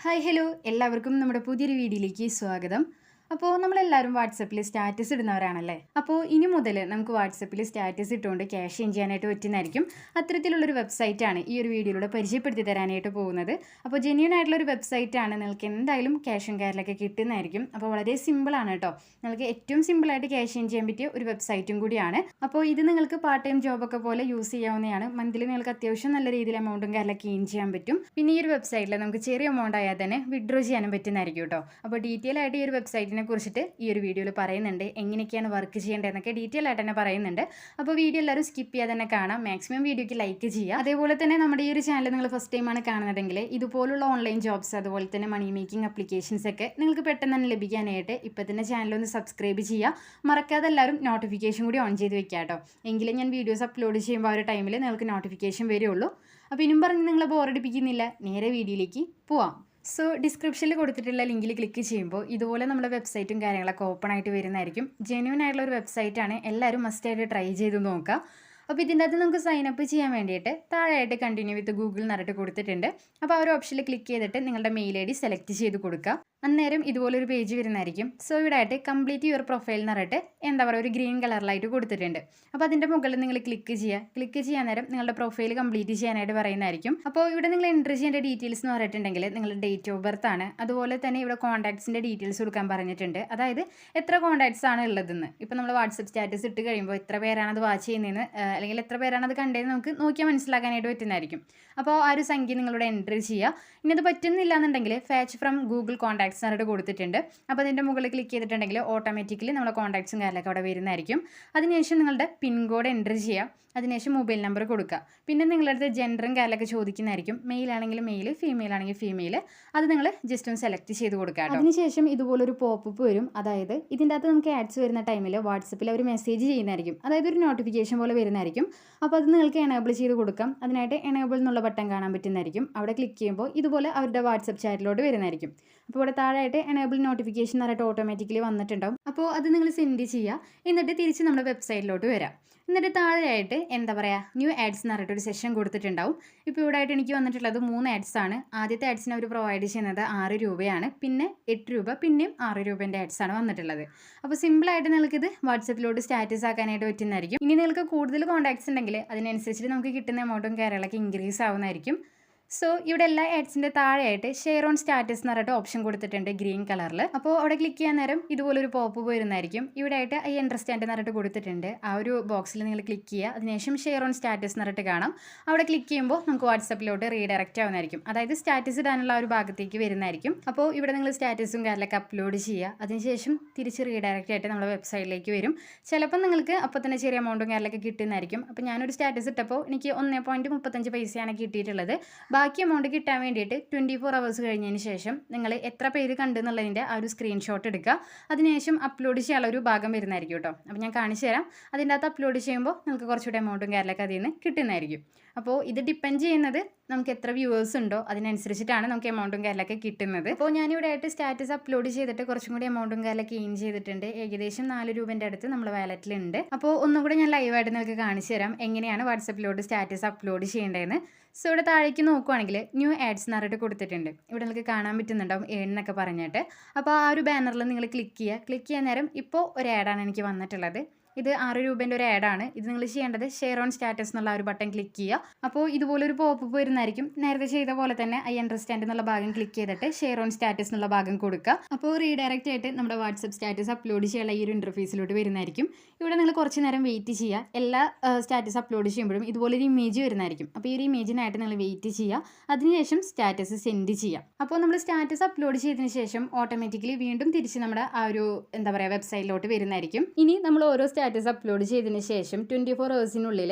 Hi hello എല്ലാവർക്കും നമ്മുടെ പുതിയൊരു വീഡിയോയിലേക്ക് സ്വാഗതം. അപ്പോൾ നമ്മളെല്ലാവരും വാട്സപ്പിൽ സ്റ്റാറ്റസ് ഇടുന്നവരാണല്ലേ. അപ്പോൾ ഇനി മുതൽ നമുക്ക് വാട്സപ്പിൽ സ്റ്റാറ്റസ് ഇട്ടുകൊണ്ട് ക്യാഷ് ഇൻ ചെയ്യാനായിട്ട് പറ്റുന്നതായിരിക്കും. അത്തരത്തിലുള്ളൊരു വെബ്സൈറ്റാണ് ഈ ഒരു വീഡിയോയിലൂടെ പരിചയപ്പെടുത്തി തരാനായിട്ട് പോകുന്നത്. അപ്പോൾ ജെന്യൂൻ ആയിട്ടുള്ളൊരു വെബ്സൈറ്റാണ്. നിങ്ങൾക്ക് എന്തായാലും ക്യാഷ് ഇൻ കാരിലൊക്കെ കിട്ടുന്നതായിരിക്കും. അപ്പോൾ വളരെ സിമ്പിളാണ് കേട്ടോ. നിങ്ങൾക്ക് ഏറ്റവും സിമ്പിളായിട്ട് ക്യാഷ് ഇൻ ചെയ്യാൻ പറ്റിയ ഒരു വെബ്സൈറ്റും കൂടിയാണ്. അപ്പോൾ ഇത് നിങ്ങൾക്ക് പാർട്ട് ടൈം ജോബൊക്കെ പോലെ യൂസ് ചെയ്യാവുന്നതാണ്. മന്ത്ലി നിങ്ങൾക്ക് അത്യാവശ്യം നല്ല രീതിയിൽ എമൗണ്ടും കാരിലൊക്കെ ഇൻ ചെയ്യാൻ പറ്റും. പിന്നെ ഈ ഒരു വെബ്സൈറ്റിൽ നമുക്ക് ചെറിയ എമൗണ്ട് ആയാൽ തന്നെ വിഡ്രോ ചെയ്യാനും പറ്റുന്നതായിരിക്കും കേട്ടോ. അപ്പോൾ ഡീറ്റെയിൽ ആയിട്ട് ഈ ഒരു വെബ്സൈറ്റിനെ കുറിച്ചിട്ട് ഈ ഒരു വീഡിയോയിൽ പറയുന്നുണ്ട്. എങ്ങനെയൊക്കെയാണ് വർക്ക് ചെയ്യേണ്ടതെന്നൊക്കെ ഡീറ്റെയിൽ ആയിട്ട് തന്നെ പറയുന്നുണ്ട്. അപ്പോൾ വീഡിയോ എല്ലാവരും സ്കിപ്പ് ചെയ്യാതെ തന്നെ കാണാം. മാക്സിമം വീഡിയോക്ക് ലൈക്ക് ചെയ്യുക. അതേപോലെ തന്നെ നമ്മുടെ ഈ ഒരു ചാനൽ നിങ്ങൾ ഫസ്റ്റ് ടൈമാണ് കാണുന്നതെങ്കിൽ ഇതുപോലുള്ള ഓൺലൈൻ ജോബ്സ് അതുപോലെ തന്നെ മണി മേക്കിംഗ് അപ്ലിക്കേഷൻസ് ഒക്കെ നിങ്ങൾക്ക് പെട്ടെന്ന് തന്നെ ലഭിക്കാനായിട്ട് ഇപ്പോൾ തന്നെ ചാനലൊന്ന് സബ്സ്ക്രൈബ് ചെയ്യുക. മറക്കാതെ എല്ലാവരും നോട്ടിഫിക്കേഷൻ കൂടി ഓൺ ചെയ്ത് വെക്കുക കേട്ടോ. എങ്കിലും ഞാൻ വീഡിയോസ് അപ്ലോഡ് ചെയ്യുമ്പോൾ ആ ഒരു ടൈമിൽ നിങ്ങൾക്ക് നോട്ടിഫിക്കേഷൻ വരുള്ളൂ. അപ്പോൾ ഇനിയും പറഞ്ഞ് നിങ്ങളെ ബോറടിപ്പിക്കുന്നില്ല, നേരെ വീഡിയോയിലേക്ക് പോവാം. സോ ഡിസ്ക്രിപ്ഷനിൽ കൊടുത്തിട്ടുള്ള ലിങ്കിൽ ക്ലിക്ക് ചെയ്യുമ്പോൾ ഇതുപോലെ നമ്മുടെ വെബ്സൈറ്റും കാര്യങ്ങളൊക്കെ ഓപ്പൺ ആയിട്ട് വരുന്നതായിരിക്കും. ജെന്യൂൻ ആയിട്ടുള്ള ഒരു വെബ്സൈറ്റാണ്. എല്ലാവരും മസ്റ്റായിട്ട് ട്രൈ ചെയ്ത് നോക്കുക. അപ്പോൾ ഇതിൻ്റെ അകത്ത് നമുക്ക് സൈനപ്പ് ചെയ്യാൻ വേണ്ടിയിട്ട് താഴെയായിട്ട് കണ്ടിന്യൂ വിത്ത് ഗൂഗിൾ എന്നിട്ട് കൊടുത്തിട്ടുണ്ട്. അപ്പോൾ ആ ഒരു ഓപ്ഷനിൽ ക്ലിക്ക് ചെയ്തിട്ട് നിങ്ങളുടെ മെയിൽ ID സെലക്ട് ചെയ്ത് കൊടുക്കുക. അന്നേരം ഇതുപോലൊരു പേജ് വരുന്നതായിരിക്കും. സോ ഇവിടെ ആയിട്ട് കംപ്ലീറ്റ് യുവർ പ്രൊഫൈൽ എന്നിട്ട് എന്താ പറയുക ഒരു ഗ്രീൻ കളറിലായിട്ട് കൊടുത്തിട്ടുണ്ട്. അപ്പോൾ അതിൻ്റെ മുകളിൽ നിങ്ങൾ ക്ലിക്ക് ചെയ്യുക. ക്ലിക്ക് ചെയ്യാൻ നേരം നിങ്ങളുടെ പ്രൊഫൈൽ കംപ്ലീറ്റ് ചെയ്യാനായിട്ട് പറയുന്നതായിരിക്കും. അപ്പോൾ ഇവിടെ നിങ്ങൾ എൻ്റർ ചെയ്യേണ്ട ഡീറ്റെയിൽസ് എന്ന് പറഞ്ഞിട്ടുണ്ടെങ്കിൽ നിങ്ങളുടെ ഡേറ്റ് ഓഫ് ബർത്ത് ആണ്. അതുപോലെ തന്നെ ഇവിടെ കോൺടാക്ട്സിൻ്റെ ഡീറ്റെയിൽസ് കൊടുക്കാൻ പറഞ്ഞിട്ടുണ്ട്. അതായത് എത്ര കോൺടാക്ട്സ് ആണ് ഉള്ളതെന്ന്. ഇപ്പോൾ നമ്മൾ വാട്സപ്പ് സ്റ്റാറ്റസ് ഇട്ട് കഴിയുമ്പോൾ എത്ര പേരാണ് അത് വാച്ച് ചെയ്യുന്നതെന്ന് അല്ലെങ്കിൽ എത്ര പേരാണ് അത് കണ്ടതെന്ന് നമുക്ക് നോക്കിയാൽ മനസ്സിലാക്കാനായിട്ട് പറ്റുന്നതായിരിക്കും. അപ്പോൾ ആ ഒരു സംഖ്യ നിങ്ങളിവിടെ എൻ്റർ ചെയ്യുക. ഇനി അത് പറ്റുന്നില്ല എന്നുണ്ടെങ്കിൽ ഫാച്ച് ഫ്രം ഗൂഗിൾ കോൺടാക്ട്സ് എന്നിട്ട് കൊടുത്തിട്ടുണ്ട്. അപ്പോൾ അതിൻ്റെ മുകളിൽ ക്ലിക്ക് ചെയ്തിട്ടുണ്ടെങ്കിൽ ഓട്ടോമാറ്റിക്കലി നമ്മളെ കോൺടാക്ട്സും കാര്യങ്ങളൊക്കെ അവിടെ വരുന്നതായിരിക്കും. അതിനുശേഷം നിങ്ങളുടെ പിൻ കോഡ് എൻ്റർ ചെയ്യുക. അതിനുശേഷം മൊബൈൽ നമ്പർ കൊടുക്കുക. പിന്നെ നിങ്ങളുടെ അടുത്ത് ജെൻഡറും കാര്യങ്ങളൊക്കെ ചോദിക്കുന്നതായിരിക്കും. മെയിൽ ആണെങ്കിൽ മെയിൽ, ഫീമെയിൽ ആണെങ്കിൽ ഫീമെയിൽ. അത് നിങ്ങൾ ജസ്റ്റ് ഒന്ന് സെലക്ട് ചെയ്ത് കൊടുക്കുക. അതിനുശേഷം ഇതുപോലൊരു പോപ്പപ്പ് വരും. അതായത് ഇതിൻ്റെ അകത്ത് നമുക്ക് ആഡ്സ് വരുന്ന ടൈമിൽ വാട്സപ്പിൽ അവർ മെസ്സേജ് ചെയ്യുന്നതായിരിക്കും. അതായത് ഒരു നോട്ടിഫിക്കേഷൻ പോലെ വരുന്നതായിരിക്കും. അപ്പോൾ അത് നിങ്ങൾക്ക് എനേബിൾ ചെയ്ത് കൊടുക്കാം. അതിനായിട്ട് എനേബിൾ എന്നുള്ള ബട്ടൺ കാണാൻ പറ്റുന്നതായിരിക്കും. അവിടെ ക്ലിക്ക് ചെയ്യുമ്പോൾ ഇതുപോലെ അവരുടെ വാട്സപ്പ് ചാറ്റിലോട്ട് വരുന്നതായിരിക്കും. അപ്പോൾ ഇവിടെ താഴെയായിട്ട് എനേബിൾ നോട്ടിഫിക്കേഷൻ എന്നിട്ട് ഓട്ടോമാറ്റിക്കലി വന്നിട്ടുണ്ടാവും. അപ്പോൾ അത് നിങ്ങൾ സെൻഡ് ചെയ്യുക. എന്നിട്ട് തിരിച്ച് നമ്മുടെ വെബ്സൈറ്റിലോട്ട് വരാം. എന്നിട്ട് താഴെയായിട്ട് എന്താ പറയുക ന്യൂ ആഡ്സ് എന്ന് പറഞ്ഞിട്ടൊരു സെഷൻ കൊടുത്തിട്ടുണ്ടാവും. ഇപ്പോൾ ഇവിടെ ആയിട്ട് എനിക്ക് വന്നിട്ടുള്ളത് 3 ആഡ്സ് ആണ്. ആദ്യത്തെ ആഡ്സിന് അവർ പ്രൊവൈഡ് ചെയ്യുന്നത് 6 രൂപയാണ്. പിന്നെ 8 രൂപ, പിന്നെയും 6 രൂപേൻ്റെ ആഡ്സാണ് വന്നിട്ടുള്ളത്. അപ്പോൾ സിമ്പിളായിട്ട് നിങ്ങൾക്കിത് വാട്സപ്പിലോട്ട് സ്റ്റാറ്റസ് ആക്കാനായിട്ട് പറ്റുന്നതായിരിക്കും. ഇനി നിങ്ങൾക്ക് കൂടുതൽ കോൺടാക്ട്സ് ഉണ്ടെങ്കിൽ അതിനനുസരിച്ചിട്ട് നമുക്ക് കിട്ടുന്ന എമൗണ്ടും കാര്യങ്ങളൊക്കെ ഇൻക്രീസ് ആവുന്നതായിരിക്കും. സോ ഇവിടെ എല്ലാ ആഡ്സിൻ്റെ താഴെയായിട്ട് ഷെയർ ഓൺ സ്റ്റാറ്റസ് എന്ന് പറഞ്ഞിട്ട് ഓപ്ഷൻ കൊടുത്തിട്ടുണ്ട് ഗ്രീൻ കളറിൽ. അപ്പോൾ അവിടെ ക്ലിക്ക് ചെയ്യാൻ നേരം ഇതുപോലൊരു പോപ്പ് വരുന്നതായിരിക്കും. ഇവിടെ ആയിട്ട് ഐ അണ്ടർസ്റ്റാൻഡ് എന്ന് പറഞ്ഞിട്ട് കൊടുത്തിട്ടുണ്ട്. ആ ഒരു ബോക്സിൽ നിങ്ങൾ ക്ലിക്ക് ചെയ്യുക. അതിനുശേഷം ഷെയർ ഓൺ സ്റ്റാറ്റസ് എന്ന് പറഞ്ഞിട്ട് കാണാം. അവിടെ ക്ലിക്ക് ചെയ്യുമ്പോൾ നമുക്ക് വാട്സപ്പിലോട്ട് റീഡയറക്റ്റ് ആവുന്നതായിരിക്കും. അതായത് സ്റ്റാറ്റസ് ഇടാനുള്ള ആ ഒരു ഭാഗത്തേക്ക് വരുന്നതായിരിക്കും. അപ്പോൾ ഇവിടെ നിങ്ങൾ സ്റ്റാറ്റസും കാര്യങ്ങളൊക്കെ അപ്ലോഡ് ചെയ്യുക. അതിനുശേഷം തിരിച്ച് റീഡയറക്റ്റ് ആയിട്ട് നമ്മുടെ വെബ്സൈറ്റിലേക്ക് വരും. ചിലപ്പോൾ നിങ്ങൾക്ക് അപ്പോൾ തന്നെ ചെറിയ എമൗണ്ടും കാര്യങ്ങളൊക്കെ കിട്ടുന്നതായിരിക്കും. അപ്പോൾ ഞാനൊരു സ്റ്റാറ്റസ് ഇട്ടപ്പോൾ എനിക്ക് 1.35 പൈസയാണ് കിട്ടിയിട്ടുള്ളത്. ബാക്കി എമൗണ്ട് കിട്ടാൻ വേണ്ടിയിട്ട് 24 hours കഴിഞ്ഞതിന് ശേഷം നിങ്ങൾ എത്ര പേര് കണ്ടെന്നുള്ളതിൻ്റെ ആ ഒരു സ്ക്രീൻഷോട്ട് എടുക്കുക. അതിനുശേഷം അപ്ലോഡ് ചെയ്യാനുള്ള ഒരു ഭാഗം വരുന്നതായിരിക്കും കേട്ടോ. അപ്പോൾ ഞാൻ കാണിച്ചു തരാം. അതിൻ്റെ അകത്ത് അപ്ലോഡ് ചെയ്യുമ്പോൾ നിങ്ങൾക്ക് കുറച്ചുകൂടെ എമൗണ്ടും കാര്യങ്ങളൊക്കെ അതിൽ നിന്ന് കിട്ടുന്നതായിരിക്കും. അപ്പോൾ ഇത് ഡിപ്പെൻഡ് ചെയ്യുന്നത് നമുക്ക് എത്ര വ്യൂവേഴ്സ് ഉണ്ടോ അതിനനുസരിച്ചിട്ടാണ് നമുക്ക് എമൗണ്ടും കാര്യങ്ങളൊക്കെ കിട്ടുന്നത്. അപ്പോൾ ഞാനിവിടെ ആയിട്ട് സ്റ്റാറ്റസ് അപ്ലോഡ് ചെയ്തിട്ട് കുറച്ചും കൂടി എമൗണ്ടും കാര്യങ്ങളൊക്കെ ഇൻ ചെയ്തിട്ടുണ്ട്. ഏകദേശം 4 രൂപേൻ്റെ അടുത്ത് നമ്മുടെ വാലറ്റിലുണ്ട്. അപ്പോൾ ഒന്നും കൂടെ ഞാൻ ലൈവായിട്ട് നിങ്ങൾക്ക് കാണിച്ചു തരാം എങ്ങനെയാണ് വാട്സപ്പിലോട്ട് സ്റ്റാറ്റസ് അപ്ലോഡ് ചെയ്യേണ്ടതെന്ന്. സോ ഇവിടെ താഴേക്ക് നോക്കുവാണെങ്കിൽ ന്യൂ ആഡ്സ് എന്ന് പറഞ്ഞിട്ട് കൊടുത്തിട്ടുണ്ട്. ഇവിടെ നിങ്ങൾക്ക് കാണാൻ പറ്റുന്നുണ്ടാവും എന്നൊക്കെ പറഞ്ഞിട്ട്. അപ്പോൾ ആ ഒരു ബാനറിൽ നിങ്ങൾ ക്ലിക്ക് ചെയ്യുക. ക്ലിക്ക് ചെയ്യാൻ നേരം ഇപ്പോൾ ഒരു ആഡാണ് എനിക്ക് വന്നിട്ടുള്ളത്. ഇത് 6 രൂപേൻ്റെ ഒരു ആഡാണ്. ഇത് നിങ്ങൾ ചെയ്യേണ്ടത് ഷെയർ ഓൺ സ്റ്റാറ്റസ് എന്നുള്ള ഒരു ബട്ടൺ ക്ലിക്ക് ചെയ്യുക. അപ്പോൾ ഇതുപോലൊരു പോപ്പ് വരുന്നതായിരിക്കും. നേരത്തെ ചെയ്ത പോലെ തന്നെ ഐ അണ്ടർസ്റ്റാൻഡ് എന്നുള്ള ഭാഗം ക്ലിക്ക് ചെയ്തിട്ട് ഷെയർ ഓൺ സ്റ്റാറ്റസ് എന്നുള്ള ഭാഗം കൊടുക്കുക. അപ്പോൾ റീഡയറക്റ്റ് ആയിട്ട് നമ്മുടെ വാട്സപ്പ് സ്റ്റാറ്റസ് അപ്ലോഡ് ചെയ്യാനുള്ള ഈ ഒരു ഇൻ്റർഫേസിലോട്ട് വരുന്നതായിരിക്കും. ഇവിടെ നിങ്ങൾ കുറച്ച് നേരം വെയിറ്റ് ചെയ്യുക. എല്ലാ സ്റ്റാറ്റസ് അപ്ലോഡ് ചെയ്യുമ്പോഴും ഇതുപോലൊരു ഇമേജ് വരുന്നതായിരിക്കും. അപ്പോൾ ഈ ഒരു ഇമേജിനായിട്ട് നിങ്ങൾ വെയിറ്റ് ചെയ്യുക. അതിനുശേഷം സ്റ്റാറ്റസ് സെൻഡ് ചെയ്യുക. അപ്പോൾ നമ്മൾ സ്റ്റാറ്റസ് അപ്ലോഡ് ചെയ്തതിന് ശേഷം ഓട്ടോമാറ്റിക്കലി വീണ്ടും തിരിച്ച് നമ്മുടെ ആ ഒരു എന്താ പറയുക വെബ്സൈറ്റിലോട്ട് വരുന്നതായിരിക്കും. ഇനി നമ്മൾ ഓരോ സ്റ്റാറ്റസ് അപ്ലോഡ് ചെയ്തതിന് ശേഷം 24 hours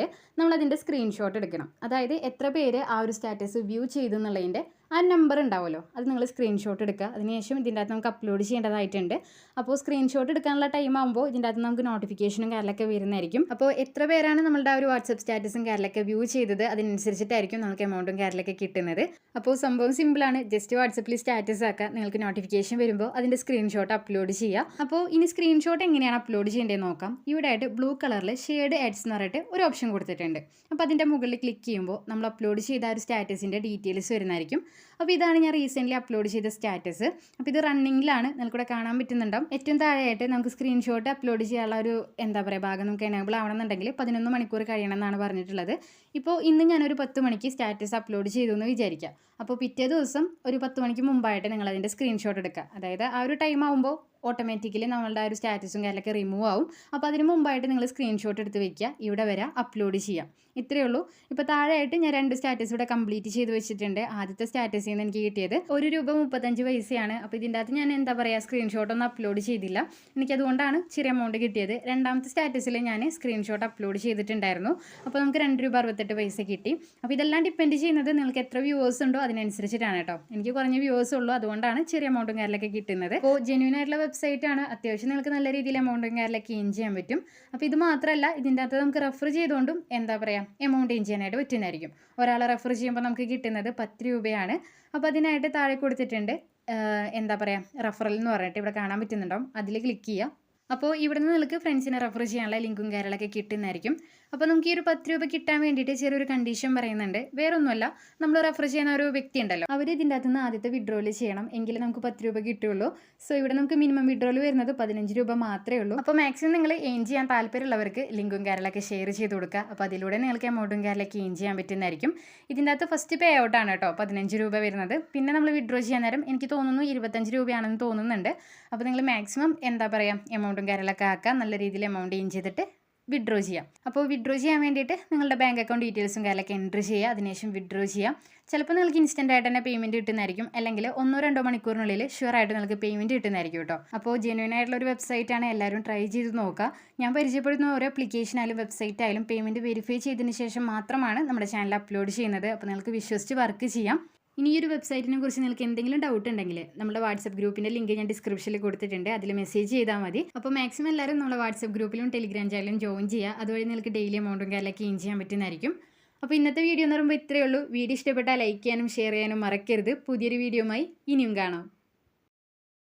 നമ്മൾ അതിൻ്റെ സ്ക്രീൻഷോട്ട് എടുക്കണം. അതായത് എത്ര പേര് ആ ഒരു സ്റ്റാറ്റസ് വ്യൂ ചെയ്തു എന്നുള്ളതിൻ്റെ ആ നമ്പർ ഉണ്ടാവുമല്ലോ, അത് നിങ്ങൾ സ്ക്രീൻഷോട്ട് എടുക്കുക. അതിനുശേഷം ഇതിൻ്റെ അകത്ത് നമുക്ക് അപ്ലോഡ് ചെയ്യേണ്ടതായിട്ടുണ്ട്. അപ്പോൾ സ്ക്രീൻഷോട്ട് എടുക്കാനുള്ള ടൈം ആകുമ്പോൾ ഇതിൻ്റെ അകത്ത് നമുക്ക് നോട്ടിഫിക്കേഷനും കാര്യങ്ങളൊക്കെ വരുന്നതായിരിക്കും. അപ്പോൾ എത്ര പേരാണ് നമ്മളുടെ ആ ഒരു വാട്സപ്പ് സ്റ്റാറ്റസും കാര്യങ്ങളൊക്കെ വ്യൂ ചെയ്തത് അതിനനുസരിച്ചിട്ടായിരിക്കും നമുക്ക് എമൗണ്ടും കാര്യങ്ങളൊക്കെ കിട്ടുന്നത്. അപ്പോൾ സംഭവം സിമ്പിളാണ്. ജസ്റ്റ് വാട്സപ്പിൽ സ്റ്റാറ്റസ് ആക്കുക. നിങ്ങൾക്ക് നോട്ടിഫിക്കേഷൻ വരുമ്പോൾ അതിൻ്റെ സ്ക്രീൻഷോട്ട് അപ്ലോഡ് ചെയ്യുക. അപ്പോൾ ഇനി സ്ക്രീൻഷോട്ട് എങ്ങനെയാണ് അപ്ലോഡ് ചെയ്യേണ്ടതെന്ന് നോക്കാം. ഇവിടെ ആയിട്ട് ബ്ലൂ കളറിൽ ഷെയർഡ് ആഡ്സ് എന്ന് പറഞ്ഞിട്ട് ഒരു ഓപ്ഷൻ കൊടുത്തിട്ടുണ്ട്. അപ്പോൾ അതിൻ്റെ മുകളിൽ ക്ലിക്ക് ചെയ്യുമ്പോൾ നമ്മൾ അപ്ലോഡ് ചെയ്ത ആ ഒരു സ്റ്റാറ്റസിൻ്റെ ഡീറ്റെയിൽസ് വരുന്നതായിരിക്കും. അപ്പോൾ ഇതാണ് ഞാൻ റീസെൻ്റ്ലി അപ്ലോഡ് ചെയ്ത സ്റ്റാറ്റസ്. അപ്പോൾ ഇത് റണ്ണിങ്ങിലാണ്, നിങ്ങൾക്കിവിടെ കാണാൻ പറ്റുന്നുണ്ടാവും. ഏറ്റവും താഴെയായിട്ട് നമുക്ക് സ്ക്രീൻഷോട്ട് അപ്ലോഡ് ചെയ്യാനുള്ള ഒരു ഭാഗം നമുക്ക് എനേബിൾ ആവണമെന്നുണ്ടെങ്കിൽ 11 മണിക്കൂർ കഴിയണം എന്നാണ് പറഞ്ഞിട്ടുള്ളത്. ഇപ്പോൾ ഇന്ന് ഞാനൊരു 10 മണിക്ക് സ്റ്റാറ്റസ് അപ്ലോഡ് ചെയ്തു എന്ന് വിചാരിക്കാം. അപ്പോൾ പിറ്റേ ദിവസം ഒരു 10 മണിക്ക് മുമ്പായിട്ട് നിങ്ങൾ അതിൻ്റെ സ്ക്രീൻഷോട്ട് എടുക്കുക. അതായത് ആ ഒരു ടൈം ആകുമ്പോൾ ഓട്ടോമാറ്റിക്കലി നമ്മളുടെ ആ ഒരു സ്റ്റാറ്റസും കാര്യങ്ങളൊക്കെ റിമൂവ് ആവും. അപ്പോൾ അതിന് മുമ്പായിട്ട് നിങ്ങൾ സ്ക്രീൻഷോട്ട് എടുത്ത് വെക്കുക, ഇവിടെ വരെ അപ്ലോഡ് ചെയ്യാം. ഇത്രയേ ഉള്ളൂ. ഇപ്പോൾ താഴെയായിട്ട് ഞാൻ 2 സ്റ്റാറ്റസ് ഇവിടെ കംപ്ലീറ്റ് ചെയ്ത് വെച്ചിട്ടുണ്ട്. ആദ്യത്തെ സ്റ്റാറ്റസിൽ നിന്ന് എനിക്ക് കിട്ടിയത് ₹1.35. അപ്പോൾ ഇതിൻ്റെ അകത്ത് ഞാൻ സ്ക്രീൻഷോട്ടൊന്നും അപ്ലോഡ് ചെയ്തില്ല. എനിക്കതുകൊണ്ടാണ് ചെറിയ എമൗണ്ട് കിട്ടിയത്. രണ്ടാമത്തെ സ്റ്റാറ്റസിൽ ഞാൻ സ്ക്രീൻഷോട്ട് അപ്ലോഡ് ചെയ്തിട്ടുണ്ടായിരുന്നു. അപ്പോൾ നമുക്ക് ₹2.68 കിട്ടി. അപ്പോൾ ഇതെല്ലാം ഡിപ്പെൻഡ് ചെയ്യുന്നത് നിങ്ങൾക്ക് എത്ര വ്യൂവേഴ്സ് ഉണ്ടോ അതിനനുസരിച്ചിട്ടാണ് കേട്ടോ. എനിക്ക് കുറഞ്ഞ വ്യൂവേഴ്സ് ഉള്ളൂ, അതുകൊണ്ടാണ് ചെറിയ എമൗണ്ടും കാര്യങ്ങളൊക്കെ കിട്ടുന്നത്. അപ്പോൾ ജെന്യൂൻ ആയിട്ടുള്ള വെബ്സൈറ്റ് ആണ്, അത്യാവശ്യം നിങ്ങൾക്ക് നല്ല രീതിയിൽ എമൗണ്ടും കാര്യങ്ങളൊക്കെ ഏൺ ചെയ്യാൻ പറ്റും. അപ്പോൾ ഇത് മാത്രമല്ല, ഇതിൻ്റെ അകത്ത് നമുക്ക് റെഫർ ചെയ്തുകൊണ്ടും എമൗണ്ട് ഏൺ ചെയ്യാനായിട്ട് പറ്റുന്നതായിരിക്കും. ഒരാളെ റെഫർ ചെയ്യുമ്പോൾ നമുക്ക് കിട്ടുന്നത് ₹10. അപ്പോൾ അതിനായിട്ട് താഴെ കൊടുത്തിട്ടുണ്ട് റെഫറൽ എന്ന് പറഞ്ഞിട്ട് ഇവിടെ കാണാൻ പറ്റുന്നുണ്ടാവും. അതിൽ ക്ലിക്ക് ചെയ്യുക. അപ്പോൾ ഇവിടെ നിന്ന് നിങ്ങൾക്ക് ഫ്രണ്ട്സിനെ റെഫർ ചെയ്യാനുള്ള ലിങ്കും കാര്യങ്ങളൊക്കെ കിട്ടുന്നതായിരിക്കും. അപ്പോൾ നമുക്ക് ഈ ഒരു ₹10 കിട്ടാൻ വേണ്ടിയിട്ട് ചെറിയൊരു കണ്ടീഷൻ പറയുന്നുണ്ട്. വേറൊന്നുമല്ല, നമ്മൾ റെഫർ ചെയ്യുന്ന ഒരു വ്യക്തി ഉണ്ടല്ലോ, അവർ ഇതിൻ്റെ അകത്ത് നിന്ന് ആദ്യത്തെ വിഡ്രോയിൽ ചെയ്യണം, എങ്കിലും നമുക്ക് ₹10 കിട്ടുള്ളൂ. സോ ഇവിടെ നമുക്ക് മിനിമം വിഡ്രോയിൽ വരുന്നത് ₹15 മാത്രമേ ഉള്ളൂ. അപ്പോൾ മാക്സിമം നിങ്ങൾ ഏൺ ചെയ്യാൻ താല്പര്യമുള്ളവർക്ക് ലിങ്കും കാര്യങ്ങളൊക്കെ ഷെയർ ചെയ്ത് കൊടുക്കുക. അപ്പോൾ അതിലൂടെ നിങ്ങൾക്ക് എമൗണ്ടും കാര്യങ്ങളൊക്കെ ഏൺ ചെയ്യാൻ പറ്റുന്നതായിരിക്കും. ഇതിൻ്റെ അകത്ത് ഫസ്റ്റ് പേ ഔട്ടാണ് കേട്ടോ ₹15 വരുന്നത്. പിന്നെ നമ്മൾ വിഡ്രോ ചെയ്യാൻ നേരം എനിക്ക് തോന്നുന്നു ₹25 തോന്നുന്നുണ്ട്. അപ്പോൾ നിങ്ങൾ മാക്സിമം എമൗണ്ടും കാര്യങ്ങളൊക്കെ ആക്കുക, നല്ല രീതിയിൽ എമൗണ്ട് ഏൺ ചെയ്തിട്ട് വിഡ്രോ ചെയ്യാം. അപ്പോൾ വിഡ്രോ ചെയ്യാൻ വേണ്ടിയിട്ട് നിങ്ങളുടെ ബാങ്ക് അക്കൗണ്ട് ഡീറ്റെയിൽസും കാര്യങ്ങളൊക്കെ എൻട്രി ചെയ്യുക, അതിനുശേഷം വിഡ്രോ ചെയ്യാം. ചിലപ്പോൾ നിങ്ങൾക്ക് ഇൻസ്റ്റൻ്റ് ആയിട്ട് തന്നെ പേയ്മെൻറ്റ് കിട്ടുന്നതായിരിക്കും, അല്ലെങ്കിൽ 1-2 മണിക്കൂറിനുള്ളിൽ ഷുവറായിട്ട് നിങ്ങൾക്ക് പേയ്മെൻറ്റ് കിട്ടുന്നതായിരിക്കും കേട്ടോ. അപ്പോൾ ജെന്യൂൻ ആയിട്ടുള്ള ഒരു വെബ്സൈറ്റാണ്, എല്ലാവരും ട്രൈ ചെയ്ത് നോക്കുക. ഞാൻ പരിചയപ്പെടുന്ന ഓരോ ആപ്ലിക്കേഷൻ ആയാലും വെബ്സൈറ്റ് ആയാലും പേയ്മെൻറ്റ് വെരിഫൈ ചെയ്തതിന് ശേഷം മാത്രമാണ് നമ്മുടെ ചാനൽ അപ്ലോഡ് ചെയ്യുന്നത്. അപ്പോൾ നിങ്ങൾക്ക് വിശ്വസിച്ച് വർക്ക് ചെയ്യാം. ഇനി ഈ ഒരു വെബ്സൈറ്റിനെ കുറിച്ച് നിങ്ങൾക്ക് എന്തെങ്കിലും ഡൗട്ട് ഉണ്ടെങ്കിൽ നമ്മുടെ വാട്സപ്പ് ഗ്രൂപ്പിൻ്റെ ലിങ്ക് ഞാൻ ഡിസ്ക്രിപ്ഷനിൽ കൊടുത്തിട്ടുണ്ട്, അതിൽ മെസ്സേജ് ചെയ്താൽ മതി. അപ്പോൾ മാക്സിമം എല്ലാവരും നമ്മുടെ വാട്സപ്പ് ഗ്രൂപ്പിലും ടെലിഗ്രാം ചാനലും ജോയിൻ ചെയ്യുക. അതുവഴി നിങ്ങൾക്ക് ഡെയിലി എമൗണ്ടും കാര്യങ്ങളൊക്കെ ഏൺ ചെയ്യാൻ പറ്റുന്നതായിരിക്കും. അപ്പോൾ ഇന്നത്തെ വീഡിയോ എന്ന് പറയുമ്പോൾ ഇത്രയേ ഉള്ളൂ. വീഡിയോ ഇഷ്ടപ്പെട്ടാൽ ലൈക്ക് ചെയ്യാനും ഷെയർ ചെയ്യാനും മറക്കരുത്. പുതിയൊരു വീഡിയോയുമായി ഇനിയും കാണാം.